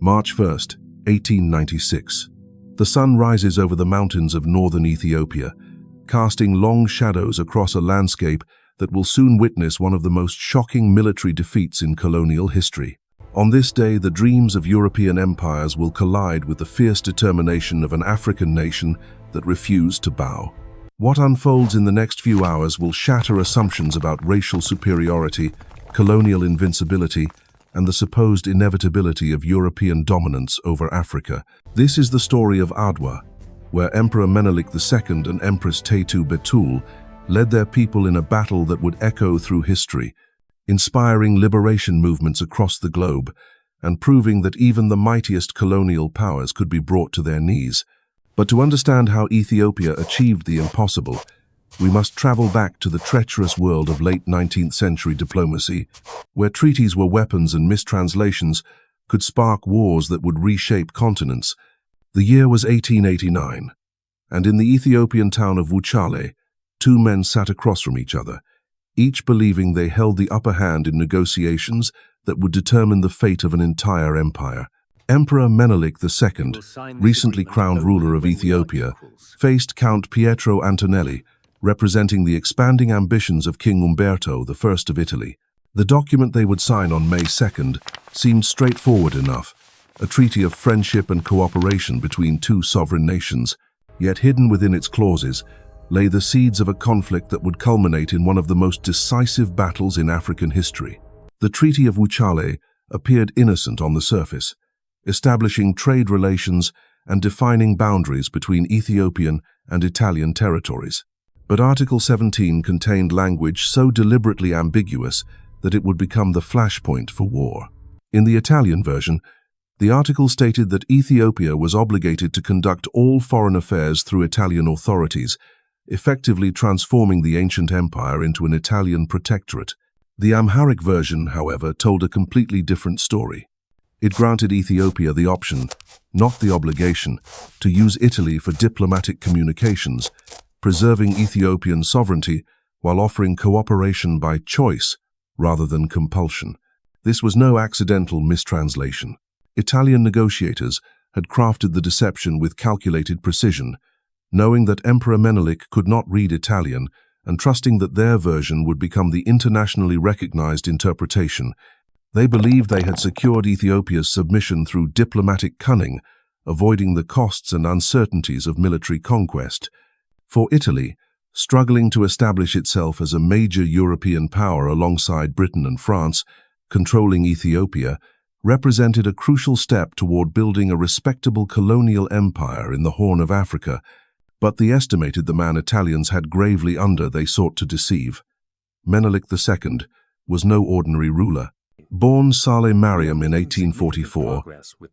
March 1st, 1896. The sun rises over the mountains of northern Ethiopia, casting long shadows across a landscape that will soon witness one of the most shocking military defeats in colonial history. On this day, the dreams of European empires will collide with the fierce determination of an African nation that refused to bow. What unfolds in the next few hours will shatter assumptions about racial superiority, colonial invincibility, and the supposed inevitability of European dominance over Africa. This is the story of Adwa, where Emperor Menelik II and Empress Taytu Betul led their people in a battle that would echo through history, inspiring liberation movements across the globe and proving that even the mightiest colonial powers could be brought to their knees. But to understand how Ethiopia achieved the impossible, we must travel back to the treacherous world of late 19th century diplomacy, where treaties were weapons and mistranslations could spark wars that would reshape continents. The year was 1889, and in the Ethiopian town of Wuchale, two men sat across from each other, each believing they held the upper hand in negotiations that would determine the fate of an entire empire. Emperor Menelik II, recently crowned ruler of Ethiopia, faced Count Pietro Antonelli, representing the expanding ambitions of King Umberto I of Italy. The document they would sign on May 2nd seemed straightforward enough, a treaty of friendship and cooperation between two sovereign nations, yet hidden within its clauses lay the seeds of a conflict that would culminate in one of the most decisive battles in African history. The Treaty of Wuchale appeared innocent on the surface, establishing trade relations and defining boundaries between Ethiopian and Italian territories. But Article 17 contained language so deliberately ambiguous that it would become the flashpoint for war. In the Italian version, the article stated that Ethiopia was obligated to conduct all foreign affairs through Italian authorities, effectively transforming the ancient empire into an Italian protectorate. The Amharic version, however, told a completely different story. It granted Ethiopia the option, not the obligation, to use Italy for diplomatic communications, preserving Ethiopian sovereignty while offering cooperation by choice rather than compulsion. This was no accidental mistranslation. Italian negotiators had crafted the deception with calculated precision, knowing that Emperor Menelik could not read Italian and trusting that their version would become the internationally recognized interpretation. They believed they had secured Ethiopia's submission through diplomatic cunning, avoiding the costs and uncertainties of military conquest. For Italy, struggling to establish itself as a major European power alongside Britain and France, controlling Ethiopia represented a crucial step toward building a respectable colonial empire in the Horn of Africa, but they estimated the man Italians had gravely under they sought to deceive. Menelik II was no ordinary ruler. Born Saleh Mariam in 1844,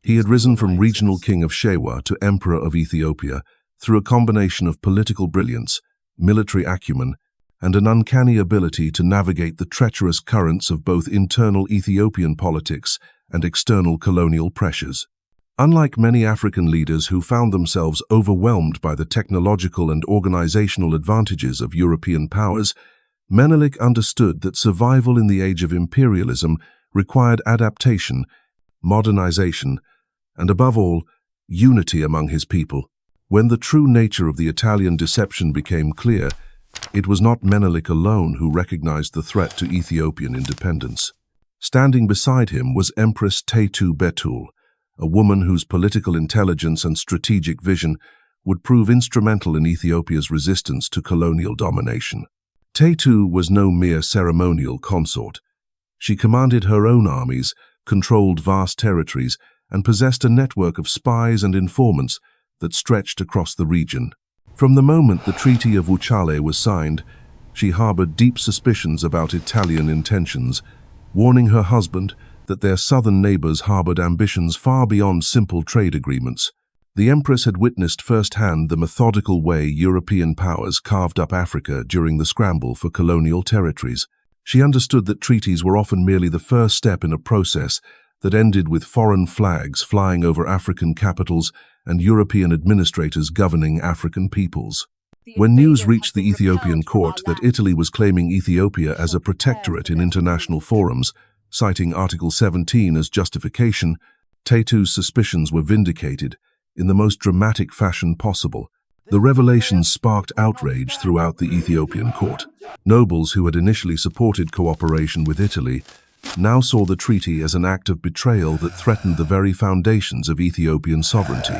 he had risen from regional king of Shewa to emperor of Ethiopia through a combination of political brilliance, military acumen, and an uncanny ability to navigate the treacherous currents of both internal Ethiopian politics and external colonial pressures. Unlike many African leaders who found themselves overwhelmed by the technological and organizational advantages of European powers, Menelik understood that survival in the age of imperialism required adaptation, modernization, and above all, unity among his people. When the true nature of the Italian deception became clear, it was not Menelik alone who recognized the threat to Ethiopian independence. Standing beside him was Empress Taytu Betul, a woman whose political intelligence and strategic vision would prove instrumental in Ethiopia's resistance to colonial domination. Taytu was no mere ceremonial consort. She commanded her own armies, controlled vast territories, and possessed a network of spies and informants that stretched across the region. From the moment the Treaty of Wuchale was signed, she harbored deep suspicions about Italian intentions, warning her husband that their southern neighbors harbored ambitions far beyond simple trade agreements. The Empress had witnessed firsthand the methodical way European powers carved up Africa during the scramble for colonial territories. She understood that treaties were often merely the first step in a process that ended with foreign flags flying over African capitals and European administrators governing African peoples. When news reached the Ethiopian court that Italy was claiming Ethiopia as a protectorate in international forums, citing Article 17 as justification, Taytu's suspicions were vindicated in the most dramatic fashion possible. The revelations sparked outrage throughout the Ethiopian court. Nobles who had initially supported cooperation with Italy now saw the treaty as an act of betrayal that threatened the very foundations of Ethiopian sovereignty.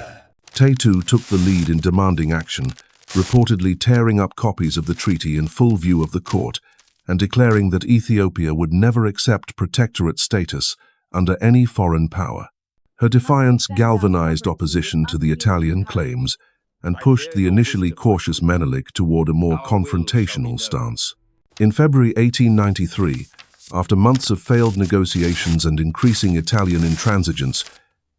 Taytu took the lead in demanding action, reportedly tearing up copies of the treaty in full view of the court and declaring that Ethiopia would never accept protectorate status under any foreign power. Her defiance galvanized opposition to the Italian claims and pushed the initially cautious Menelik toward a more confrontational stance. In February 1893, after months of failed negotiations and increasing Italian intransigence,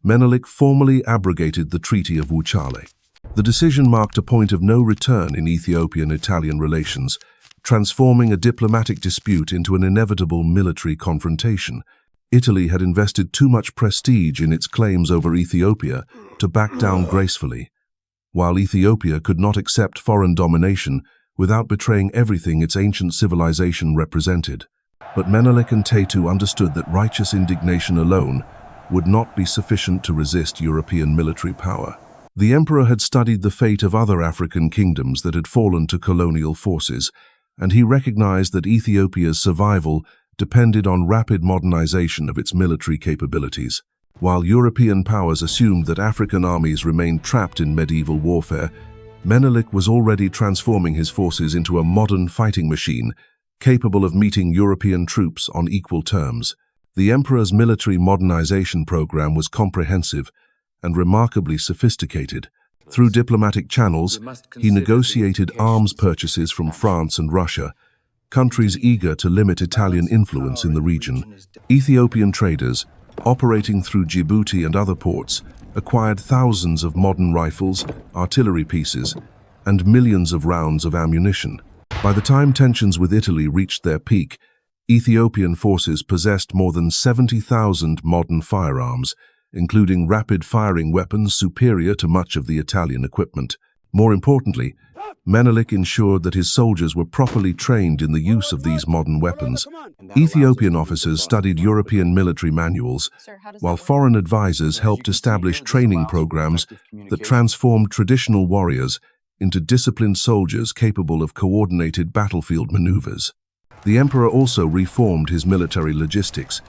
Menelik formally abrogated the Treaty of Wuchale. The decision marked a point of no return in Ethiopian-Italian relations, transforming a diplomatic dispute into an inevitable military confrontation. Italy had invested too much prestige in its claims over Ethiopia to back down gracefully, while Ethiopia could not accept foreign domination without betraying everything its ancient civilization represented. But Menelik and Taytu understood that righteous indignation alone would not be sufficient to resist European military power. The emperor had studied the fate of other African kingdoms that had fallen to colonial forces, and he recognized that Ethiopia's survival depended on rapid modernization of its military capabilities. While European powers assumed that African armies remained trapped in medieval warfare, Menelik was already transforming his forces into a modern fighting machine, capable of meeting European troops on equal terms. The emperor's military modernization program was comprehensive and remarkably sophisticated. Through diplomatic channels, he negotiated arms purchases from France and Russia, countries eager to limit Italian influence in the region. Ethiopian traders, operating through Djibouti and other ports, acquired thousands of modern rifles, artillery pieces, and millions of rounds of ammunition. By the time tensions with Italy reached their peak, Ethiopian forces possessed more than 70,000 modern firearms, including rapid-firing weapons superior to much of the Italian equipment. More importantly, Menelik ensured that his soldiers were properly trained in the use of these modern weapons. Ethiopian officers studied European military manuals, while foreign advisors helped establish training programs that transformed traditional warriors into disciplined soldiers capable of coordinated battlefield maneuvers. The emperor also reformed his military logistics,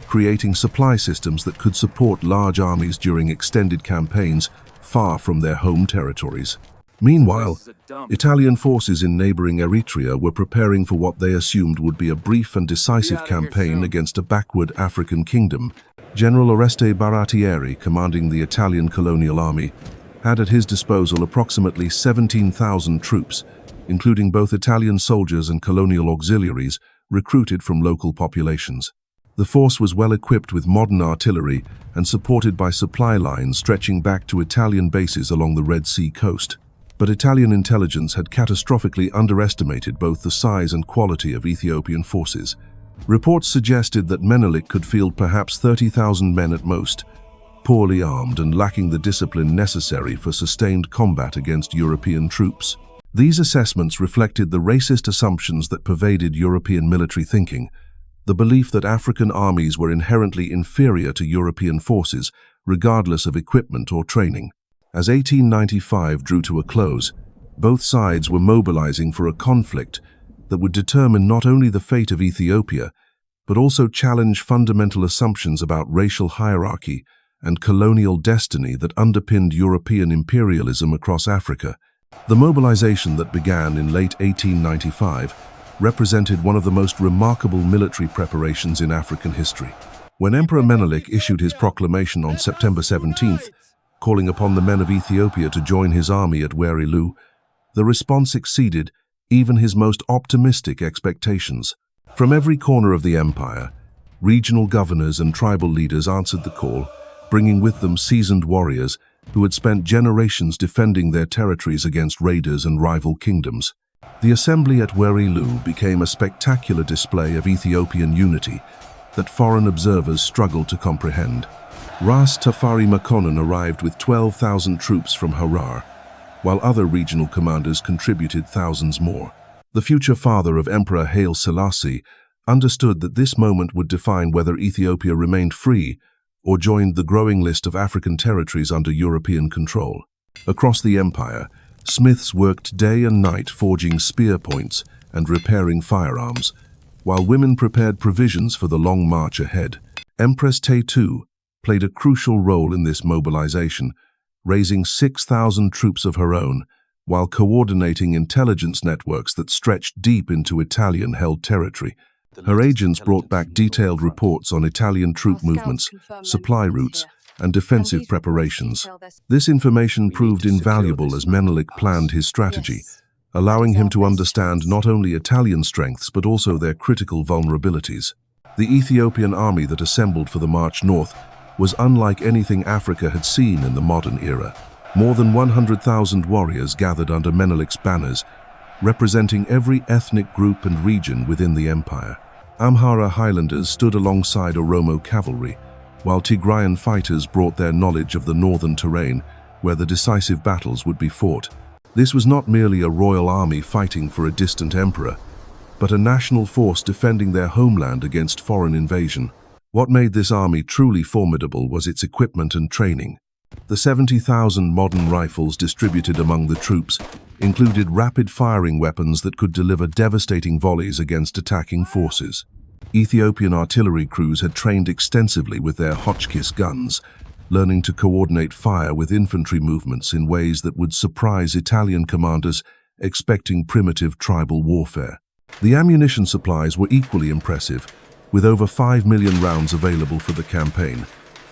creating supply systems that could support large armies during extended campaigns far from their home territories. Meanwhile, Italian forces in neighboring Eritrea were preparing for what they assumed would be a brief and decisive campaign against a backward African kingdom. General Oreste Baratieri, commanding the Italian colonial army, had at his disposal approximately 17,000 troops, including both Italian soldiers and colonial auxiliaries recruited from local populations. The force was well equipped with modern artillery and supported by supply lines stretching back to Italian bases along the Red Sea coast. But Italian intelligence had catastrophically underestimated both the size and quality of Ethiopian forces. Reports suggested that Menelik could field perhaps 30,000 men at most, poorly armed and lacking the discipline necessary for sustained combat against European troops. These assessments reflected the racist assumptions that pervaded European military thinking, the belief that African armies were inherently inferior to European forces, regardless of equipment or training. As 1895 drew to a close, both sides were mobilizing for a conflict that would determine not only the fate of Ethiopia, but also challenge fundamental assumptions about racial hierarchy and colonial destiny that underpinned European imperialism across Africa. The mobilization that began in late 1895 represented one of the most remarkable military preparations in African history. When Emperor Menelik issued his proclamation on September 17th, calling upon the men of Ethiopia to join his army at Werilu, the response exceeded even his most optimistic expectations. From every corner of the empire, regional governors and tribal leaders answered the call, bringing with them seasoned warriors who had spent generations defending their territories against raiders and rival kingdoms. The assembly at Werilu became a spectacular display of Ethiopian unity that foreign observers struggled to comprehend. Ras Tafari Makonnen arrived with 12,000 troops from Harar, while other regional commanders contributed thousands more. The future father of Emperor Haile Selassie understood that this moment would define whether Ethiopia remained free or joined the growing list of African territories under European control. Across the empire, smiths worked day and night forging spear points and repairing firearms, while women prepared provisions for the long march ahead. Empress Taytu played a crucial role in this mobilization, raising 6,000 troops of her own, while coordinating intelligence networks that stretched deep into Italian-held territory. Her agents brought back detailed reports on Italian troop movements, supply routes, and defensive preparations. This information proved invaluable as Menelik planned his strategy, allowing him to understand not only Italian strengths but also their critical vulnerabilities. The Ethiopian army that assembled for the march north was unlike anything Africa had seen in the modern era. More than 100,000 warriors gathered under Menelik's banners, representing every ethnic group and region within the empire. Amhara highlanders stood alongside Oromo cavalry, while Tigrayan fighters brought their knowledge of the northern terrain, where the decisive battles would be fought. This was not merely a royal army fighting for a distant emperor, but a national force defending their homeland against foreign invasion. What made this army truly formidable was its equipment and training. The 70,000 modern rifles distributed among the troops included rapid-firing weapons that could deliver devastating volleys against attacking forces. Ethiopian artillery crews had trained extensively with their Hotchkiss guns, learning to coordinate fire with infantry movements in ways that would surprise Italian commanders expecting primitive tribal warfare. The ammunition supplies were equally impressive, with over 5 million rounds available for the campaign,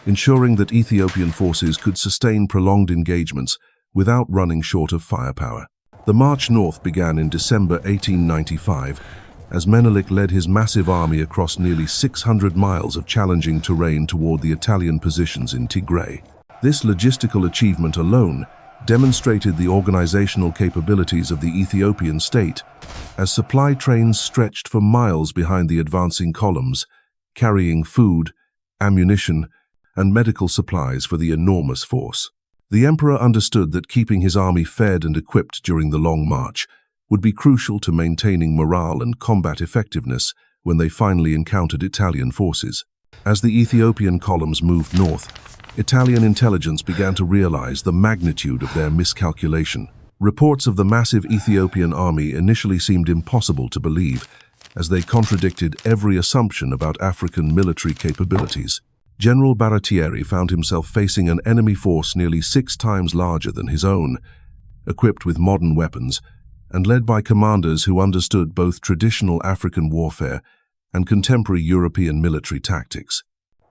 ensuring that Ethiopian forces could sustain prolonged engagements without running short of firepower. The march north began in December 1895, as Menelik led his massive army across nearly 600 miles of challenging terrain toward the Italian positions in Tigray. This logistical achievement alone demonstrated the organizational capabilities of the Ethiopian state, as supply trains stretched for miles behind the advancing columns, carrying food, ammunition, and medical supplies for the enormous force. The emperor understood that keeping his army fed and equipped during the long march would be crucial to maintaining morale and combat effectiveness when they finally encountered Italian forces. As the Ethiopian columns moved north, Italian intelligence began to realize the magnitude of their miscalculation. Reports of the massive Ethiopian army initially seemed impossible to believe, as they contradicted every assumption about African military capabilities. General Baratieri found himself facing an enemy force nearly 6 times larger than his own, equipped with modern weapons, and led by commanders who understood both traditional African warfare and contemporary European military tactics.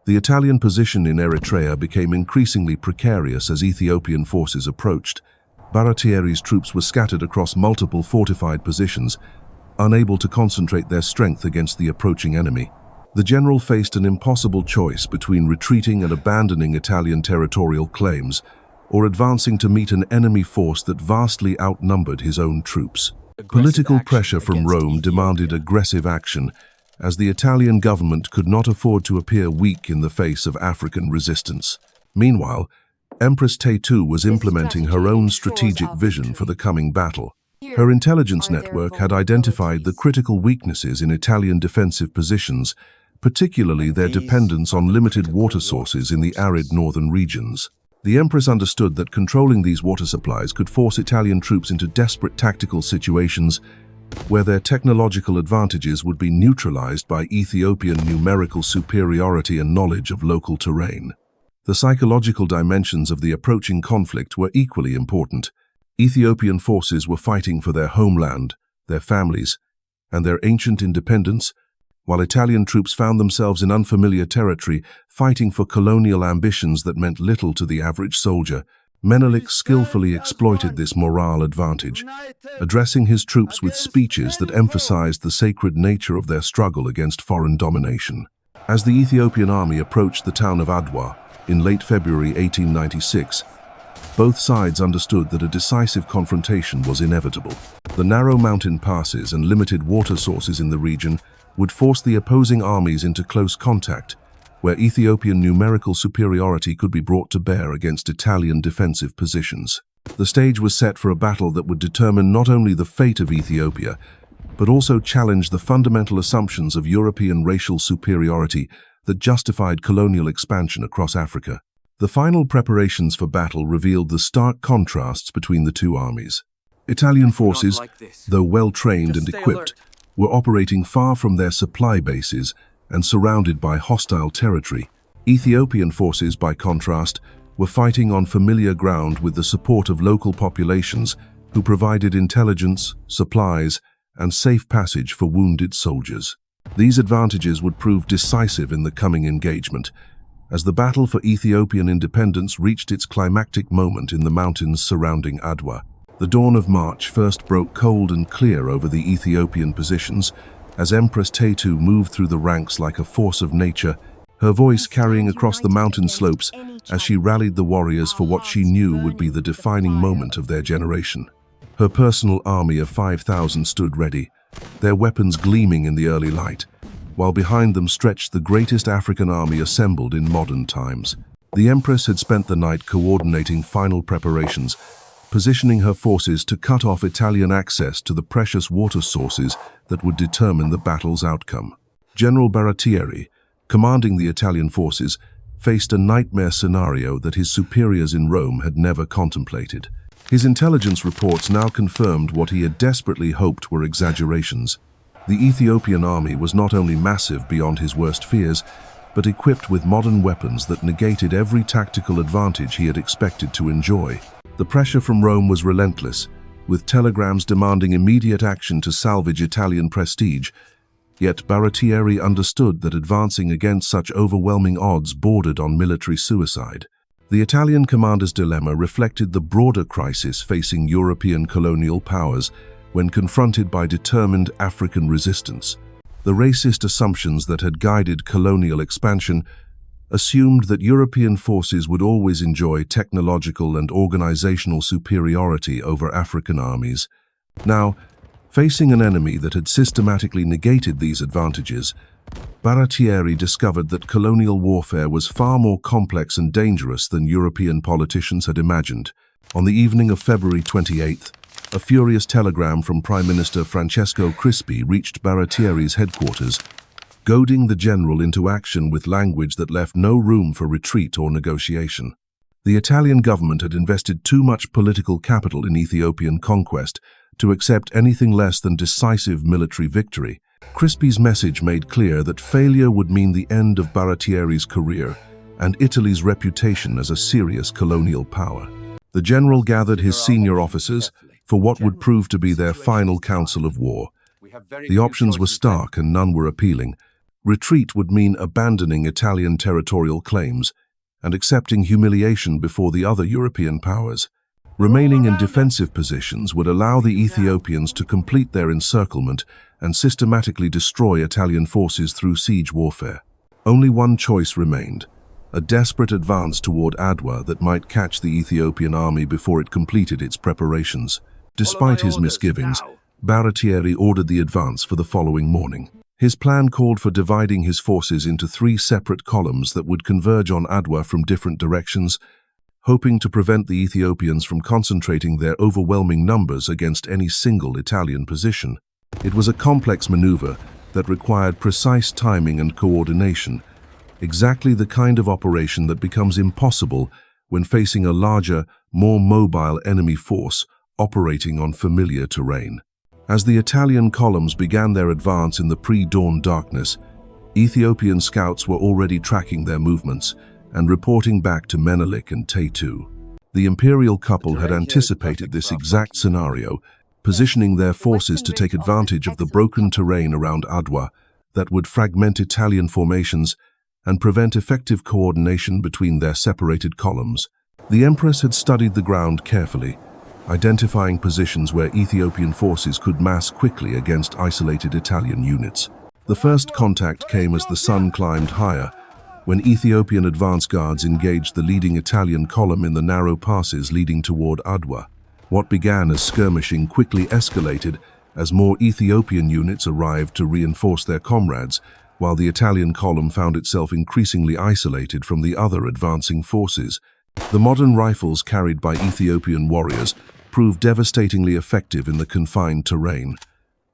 The Italian position in Eritrea became increasingly precarious as Ethiopian forces approached. Baratieri's troops were scattered across multiple fortified positions, unable to concentrate their strength against the approaching enemy. The general faced an impossible choice between retreating and abandoning Italian territorial claims, or advancing to meet an enemy force that vastly outnumbered his own troops. Political pressure from Rome demanded aggressive action, as the Italian government could not afford to appear weak in the face of African resistance. Meanwhile, Empress Taytu was implementing her own strategic vision for the coming battle. Her intelligence network had identified the critical weaknesses in Italian defensive positions, particularly their dependence on limited water sources in the arid northern regions. The Empress understood that controlling these water supplies could force Italian troops into desperate tactical situations where their technological advantages would be neutralized by Ethiopian numerical superiority and knowledge of local terrain. The psychological dimensions of the approaching conflict were equally important. Ethiopian forces were fighting for their homeland, their families, and their ancient independence, while Italian troops found themselves in unfamiliar territory, fighting for colonial ambitions that meant little to the average soldier. Menelik skillfully exploited this morale advantage, addressing his troops with speeches that emphasized the sacred nature of their struggle against foreign domination. As the Ethiopian army approached the town of Adwa in late February 1896, both sides understood that a decisive confrontation was inevitable. The narrow mountain passes and limited water sources in the region would force the opposing armies into close contact, where Ethiopian numerical superiority could be brought to bear against Italian defensive positions. The stage was set for a battle that would determine not only the fate of Ethiopia, but also challenge the fundamental assumptions of European racial superiority that justified colonial expansion across Africa. The final preparations for battle revealed the stark contrasts between the two armies. Italian forces, though well-trained and equipped, were operating far from their supply bases and surrounded by hostile territory. Ethiopian forces, by contrast, were fighting on familiar ground with the support of local populations who provided intelligence, supplies, and safe passage for wounded soldiers. These advantages would prove decisive in the coming engagement, as the battle for Ethiopian independence reached its climactic moment in the mountains surrounding Adwa. The dawn of March first broke cold and clear over the Ethiopian positions as Empress Taytu moved through the ranks like a force of nature, her voice carrying across the mountain slopes as she rallied the warriors for what she knew would be the defining moment of their generation. Her personal army of 5,000 stood ready, their weapons gleaming in the early light, while behind them stretched the greatest African army assembled in modern times. The Empress had spent the night coordinating final preparations, positioning her forces to cut off Italian access to the precious water sources that would determine the battle's outcome. General Baratieri, commanding the Italian forces, faced a nightmare scenario that his superiors in Rome had never contemplated. His intelligence reports now confirmed what he had desperately hoped were exaggerations. The Ethiopian army was not only massive beyond his worst fears, but equipped with modern weapons that negated every tactical advantage he had expected to enjoy. The pressure from Rome was relentless, with telegrams demanding immediate action to salvage Italian prestige. Yet Baratieri understood that advancing against such overwhelming odds bordered on military suicide. The Italian commander's dilemma reflected the broader crisis facing European colonial powers when confronted by determined African resistance. The racist assumptions that had guided colonial expansion assumed that European forces would always enjoy technological and organizational superiority over African armies. Now, facing an enemy that had systematically negated these advantages, Baratieri discovered that colonial warfare was far more complex and dangerous than European politicians had imagined. On the evening of February 28th, a furious telegram from Prime Minister Francesco Crispi reached Baratieri's headquarters, goading the general into action with language that left no room for retreat or negotiation. The Italian government had invested too much political capital in Ethiopian conquest to accept anything less than decisive military victory. Crispi's message made clear that failure would mean the end of Baratieri's career and Italy's reputation as a serious colonial power. The general gathered his senior officers for what would prove to be their final council of war. The options were stark and none were appealing. Retreat would mean abandoning Italian territorial claims and accepting humiliation before the other European powers. Remaining in defensive positions would allow the Ethiopians to complete their encirclement and systematically destroy Italian forces through siege warfare. Only one choice remained: a desperate advance toward Adwa that might catch the Ethiopian army before it completed its preparations. Despite his misgivings, Baratieri ordered the advance for the following morning. His plan called for dividing his forces into 3 separate columns that would converge on Adwa from different directions, hoping to prevent the Ethiopians from concentrating their overwhelming numbers against any single Italian position. It was a complex maneuver that required precise timing and coordination, exactly the kind of operation that becomes impossible when facing a larger, more mobile enemy force operating on familiar terrain. As the Italian columns began their advance in the pre-dawn darkness, Ethiopian scouts were already tracking their movements and reporting back to Menelik and Taytu. The imperial couple had anticipated this exact scenario, positioning their forces to take advantage of the broken terrain around Adwa that would fragment Italian formations and prevent effective coordination between their separated columns. The Empress had studied the ground carefully, identifying positions where Ethiopian forces could mass quickly against isolated Italian units. The first contact came as the sun climbed higher, when Ethiopian advance guards engaged the leading Italian column in the narrow passes leading toward Adwa. What began as skirmishing quickly escalated as more Ethiopian units arrived to reinforce their comrades, while the Italian column found itself increasingly isolated from the other advancing forces. The modern rifles carried by Ethiopian warriors proved devastatingly effective in the confined terrain,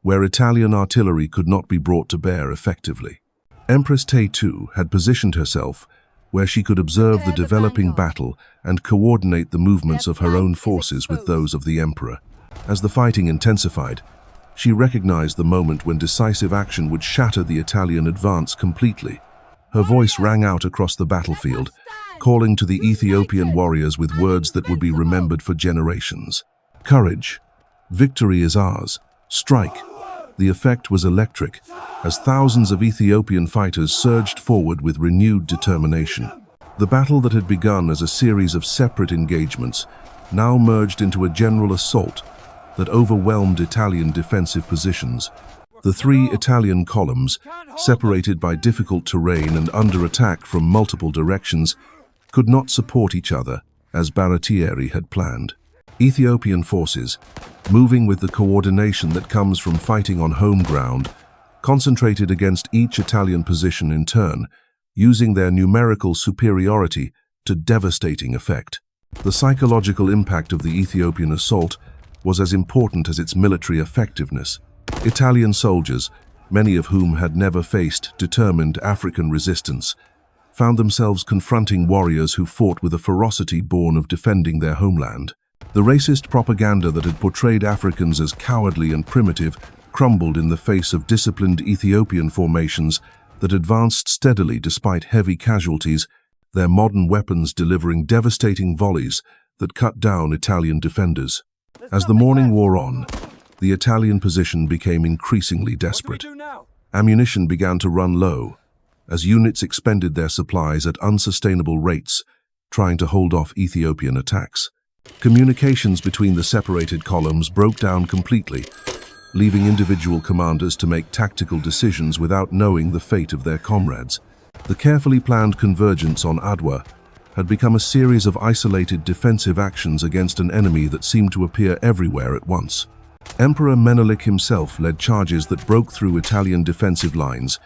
where Italian artillery could not be brought to bear effectively. Empress Taytu had positioned herself where she could observe the developing battle and coordinate the movements of her own forces with those of the emperor. As the fighting intensified, she recognized the moment when decisive action would shatter the Italian advance completely. Her voice rang out across the battlefield, calling to the Ethiopian warriors with words that would be remembered for generations. Courage! Victory is ours! Strike! The effect was electric, as thousands of Ethiopian fighters surged forward with renewed determination. The battle that had begun as a series of separate engagements now merged into a general assault that overwhelmed Italian defensive positions. The three Italian columns, separated by difficult terrain and under attack from multiple directions, could not support each other as Baratieri had planned. Ethiopian forces, moving with the coordination that comes from fighting on home ground, concentrated against each Italian position in turn, using their numerical superiority to devastating effect. The psychological impact of the Ethiopian assault was as important as its military effectiveness. Italian soldiers, many of whom had never faced determined African resistance, found themselves confronting warriors who fought with a ferocity born of defending their homeland. The racist propaganda that had portrayed Africans as cowardly and primitive crumbled in the face of disciplined Ethiopian formations that advanced steadily despite heavy casualties, their modern weapons delivering devastating volleys that cut down Italian defenders. As the morning wore on, the Italian position became increasingly desperate. Ammunition began to run low, as units expended their supplies at unsustainable rates, trying to hold off Ethiopian attacks. Communications between the separated columns broke down completely, leaving individual commanders to make tactical decisions without knowing the fate of their comrades. The carefully planned convergence on Adwa had become a series of isolated defensive actions against an enemy that seemed to appear everywhere at once. Emperor Menelik himself led charges that broke through Italian defensive lines,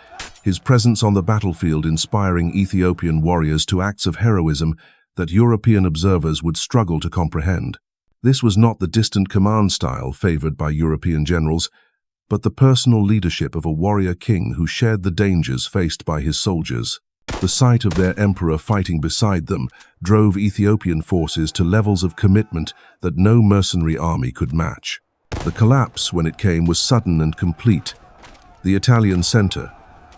his presence on the battlefield inspiring Ethiopian warriors to acts of heroism that European observers would struggle to comprehend. This was not the distant command style favored by European generals, but the personal leadership of a warrior king who shared the dangers faced by his soldiers. The sight of their emperor fighting beside them drove Ethiopian forces to levels of commitment that no mercenary army could match. The collapse, when it came, was sudden and complete. The Italian center,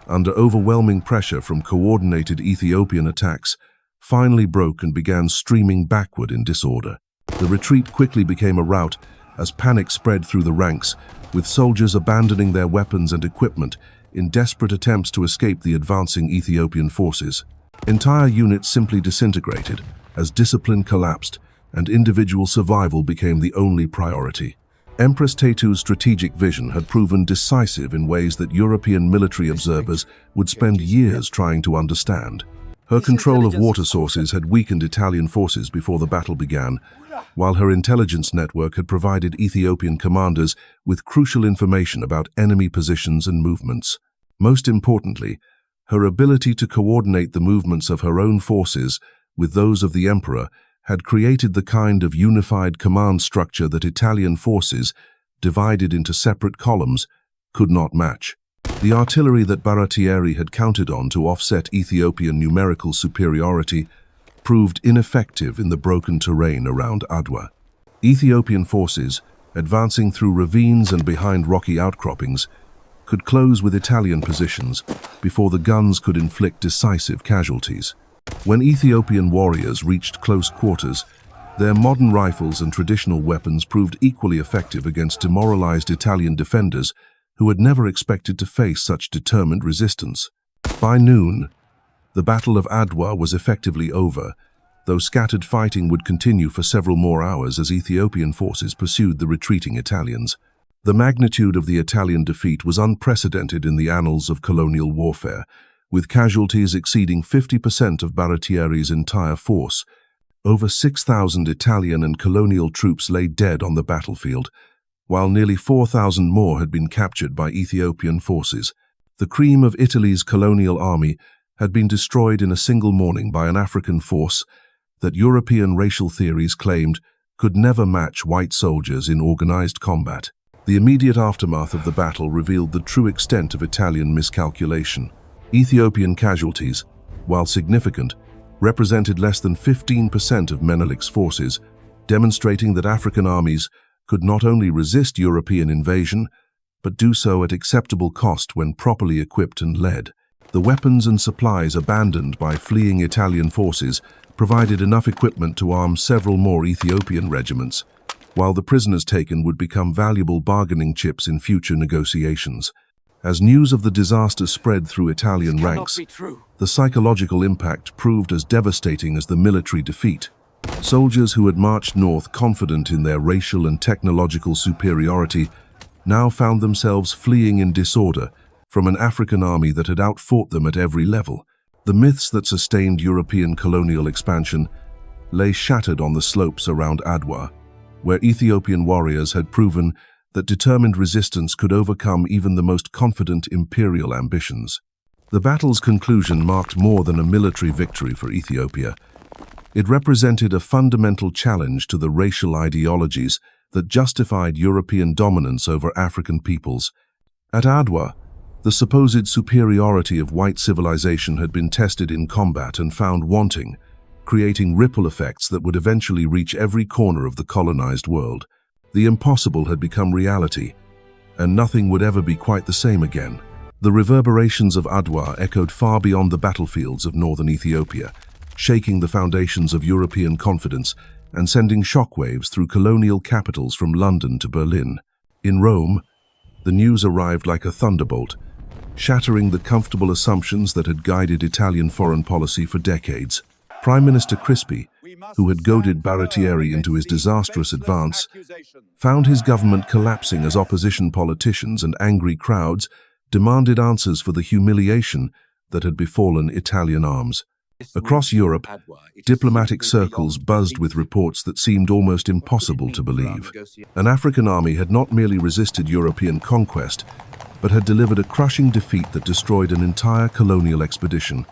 under overwhelming pressure from coordinated Ethiopian attacks, finally broke and began streaming backward in disorder. The retreat quickly became a rout as panic spread through the ranks, with soldiers abandoning their weapons and equipment in desperate attempts to escape the advancing Ethiopian forces. Entire units simply disintegrated as discipline collapsed and individual survival became the only priority. Empress Taytu's strategic vision had proven decisive in ways that European military observers would spend years trying to understand. Her control of water sources had weakened Italian forces before the battle began, while her intelligence network had provided Ethiopian commanders with crucial information about enemy positions and movements. Most importantly, her ability to coordinate the movements of her own forces with those of the emperor had created the kind of unified command structure that Italian forces, divided into separate columns, could not match. The artillery that Baratieri had counted on to offset Ethiopian numerical superiority proved ineffective in the broken terrain around Adwa. Ethiopian forces, advancing through ravines and behind rocky outcroppings, could close with Italian positions before the guns could inflict decisive casualties. When Ethiopian warriors reached close quarters, their modern rifles and traditional weapons proved equally effective against demoralized Italian defenders who had never expected to face such determined resistance. By noon, the Battle of Adwa was effectively over, though scattered fighting would continue for several more hours as Ethiopian forces pursued the retreating Italians. The magnitude of the Italian defeat was unprecedented in the annals of colonial warfare, with casualties exceeding 50% of Baratieri's entire force. Over 6,000 Italian and colonial troops lay dead on the battlefield, while nearly 4,000 more had been captured by Ethiopian forces. The cream of Italy's colonial army had been destroyed in a single morning by an African force that European racial theories claimed could never match white soldiers in organized combat. The immediate aftermath of the battle revealed the true extent of Italian miscalculation. Ethiopian casualties, while significant, represented less than 15% of Menelik's forces, demonstrating that African armies could not only resist European invasion, but do so at acceptable cost when properly equipped and led. The weapons and supplies abandoned by fleeing Italian forces provided enough equipment to arm several more Ethiopian regiments, while the prisoners taken would become valuable bargaining chips in future negotiations. As news of the disaster spread through Italian ranks, the psychological impact proved as devastating as the military defeat. Soldiers who had marched north confident in their racial and technological superiority now found themselves fleeing in disorder from an African army that had outfought them at every level. The myths that sustained European colonial expansion lay shattered on the slopes around Adwa, where Ethiopian warriors had proven that determined resistance could overcome even the most confident imperial ambitions. The battle's conclusion marked more than a military victory for Ethiopia. It represented a fundamental challenge to the racial ideologies that justified European dominance over African peoples. At Adwa, the supposed superiority of white civilization had been tested in combat and found wanting, creating ripple effects that would eventually reach every corner of the colonized world. The impossible had become reality, and nothing would ever be quite the same again. The reverberations of Adwa echoed far beyond the battlefields of northern Ethiopia, shaking the foundations of European confidence and sending shockwaves through colonial capitals from London to Berlin. In Rome, the news arrived like a thunderbolt, shattering the comfortable assumptions that had guided Italian foreign policy for decades. Prime Minister Crispi, who had goaded Baratieri into his disastrous advance, found his government collapsing as opposition politicians and angry crowds demanded answers for the humiliation that had befallen Italian arms. Across Europe, diplomatic circles buzzed with reports that seemed almost impossible to believe. An African army had not merely resisted European conquest, but had delivered a crushing defeat that destroyed an entire colonial expedition.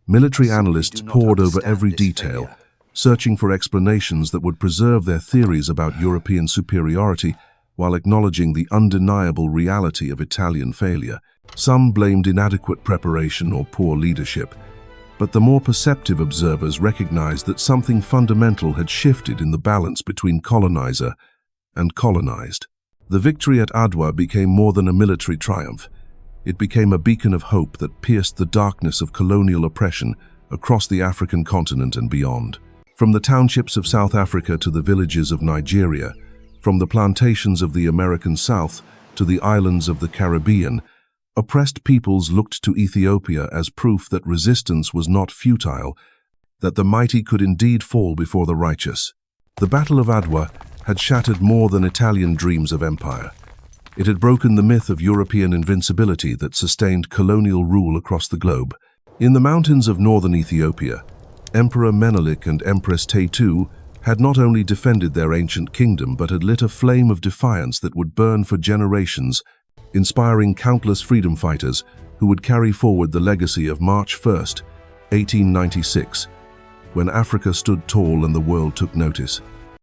Military analysts pored over every detail, searching for explanations that would preserve their theories about European superiority while acknowledging the undeniable reality of Italian failure. Some blamed inadequate preparation or poor leadership, but the more perceptive observers recognized that something fundamental had shifted in the balance between colonizer and colonized. The victory at Adwa became more than a military triumph. It became a beacon of hope that pierced the darkness of colonial oppression across the African continent and beyond. From the townships of South Africa to the villages of Nigeria, from the plantations of the American South to the islands of the Caribbean, oppressed peoples looked to Ethiopia as proof that resistance was not futile, that the mighty could indeed fall before the righteous. The Battle of Adwa had shattered more than Italian dreams of empire. It had broken the myth of European invincibility that sustained colonial rule across the globe. In the mountains of northern Ethiopia, Emperor Menelik and Empress Taytu had not only defended their ancient kingdom but had lit a flame of defiance that would burn for generations, inspiring countless freedom fighters who would carry forward the legacy of March 1, 1896, when Africa stood tall and the world took notice.